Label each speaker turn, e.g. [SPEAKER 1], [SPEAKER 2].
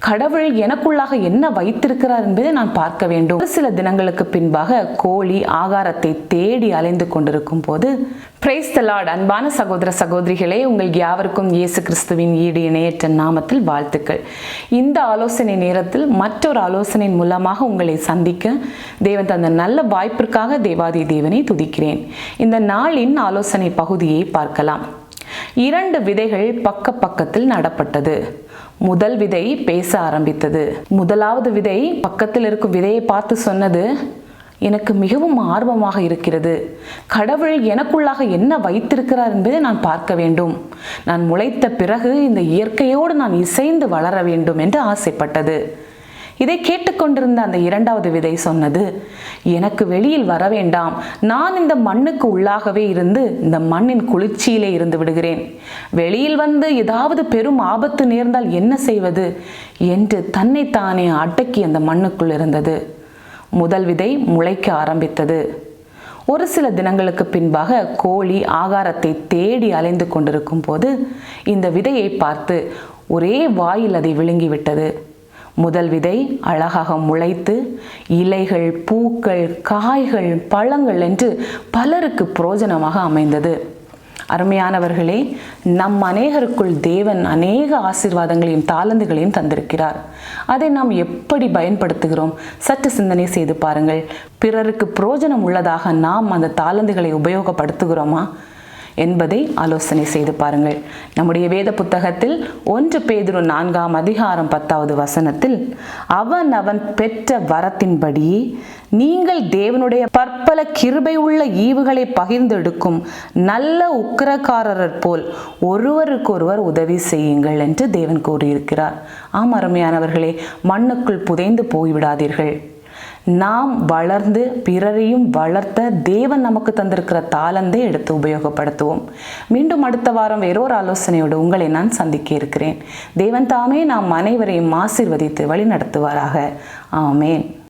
[SPEAKER 1] கடவுள் எனக்குள்ளாக என்ன வைத்திருக்கிறார் என்பதை நான் பார்க்க வேண்டும். சில தினங்களுக்கு பின்பாக கோழி ஆகாரத்தை தேடி அலைந்து கொண்டிருக்கும் போது, பிரைஸ் தி லார்ட். அன்பான சகோதர சகோதரிகளே, உங்கள் யாவருக்கும் இயேசு கிறிஸ்துவின் ஈடு இணையற்ற நாமத்தில் வாழ்த்துக்கள். இந்த ஆலோசனை நேரத்தில் மற்றொரு ஆலோசனையின் மூலமாக உங்களை சந்திக்க தேவன் தந்த நல்ல வாய்ப்பிற்காக தேவாதி தேவனை துதிக்கிறேன். இந்த நாளின் ஆலோசனை பகுதியை பார்க்கலாம். 2 விதைகள் பக்கத்தில் நடப்பட்டது. முதல் விதை பேச ஆரம்பித்தது. முதலாவது விதை பக்கத்தில் இருக்கும் விதையை பார்த்து சொன்னது, எனக்கு மிகவும் ஆர்வமாக இருக்கிறது. கடவுள் எனக்குள்ளாக என்ன வைத்திருக்கிறார் என்பதை நான் பார்க்க வேண்டும். நான் முளைத்த பிறகு இந்த இயற்கையோடு நான் இசைந்து வளர வேண்டும் என்று ஆசைப்பட்டது. இதை கேட்டுக்கொண்டிருந்த அந்த 2வது விதை சொன்னது, எனக்கு வெளியில் வர வேண்டாம், நான் இந்த மண்ணுக்கு உள்ளாகவே இருந்து இந்த மண்ணின் குளிர்ச்சியிலே இருந்து விடுகிறேன். வெளியில் வந்து ஏதாவது பெரும் ஆபத்து நேர்ந்தால் என்ன செய்வது என்று தன்னைத்தானே அடக்கி அந்த மண்ணுக்குள் இருந்தது. முதல் விதை முளைக்க ஆரம்பித்தது. ஒரு சில தினங்களுக்கு பின்பாக கோழி ஆகாரத்தை தேடி அலைந்து கொண்டிருக்கும் போது இந்த விதையை பார்த்து ஒரே வாயில் அதை விழுங்கிவிட்டது. முதல் விதை அழகாக முளைத்து இலைகள், பூக்கள், காய்கள், பழங்கள் என்று பலருக்கு பிரயோஜனமாக அமைந்தது. அருமையானவர்களே, நம் அநேகருக்குள் தேவன் அநேக ஆசீர்வாதங்களையும் தாளந்துகளையும் தந்திருக்கிறார். அதை நாம் எப்படி பயன்படுத்துகிறோம்? சற்று சிந்தனை செய்து பாருங்கள். பிறருக்கு பிரயோஜனம் உள்ளதாக நாம் அந்த தாளந்துகளை உபயோகப்படுத்துகிறோமா என்பதை ஆலோசனை செய்து பாருங்கள். நம்முடைய வேத புத்தகத்தில் 1 பேதுரு 4ஆம் அதிகாரம் 10வது வசனத்தில், அவன் பெற்ற வரத்தின்படி நீங்கள் தேவனுடைய பற்பல கிருபை உள்ள ஈவுகளை பகிர்ந்தெடுக்கும் நல்ல உக்கிரக்காரர் போல் ஒருவருக்கொருவர் உதவி செய்யுங்கள் என்று தேவன் கூறியிருக்கிறார். ஆம் அருமையானவர்களே, மண்ணுக்குள் புதைந்து போய்விடாதீர்கள். நாம் வளர்ந்து பிறரையும் வளர்த்த தேவன் நமக்கு தந்திருக்கிற தாளந்தை எடுத்து உபயோகப்படுத்துவோம். மீண்டும் அடுத்த வாரம் வேறொரு ஆலோசனையோடு உங்களை நான் சந்திக்க இருக்கிறேன். தேவன் தாமே நாம் அனைவரையும் ஆசீர்வதித்து வழி நடத்துவாராக. ஆமேன்.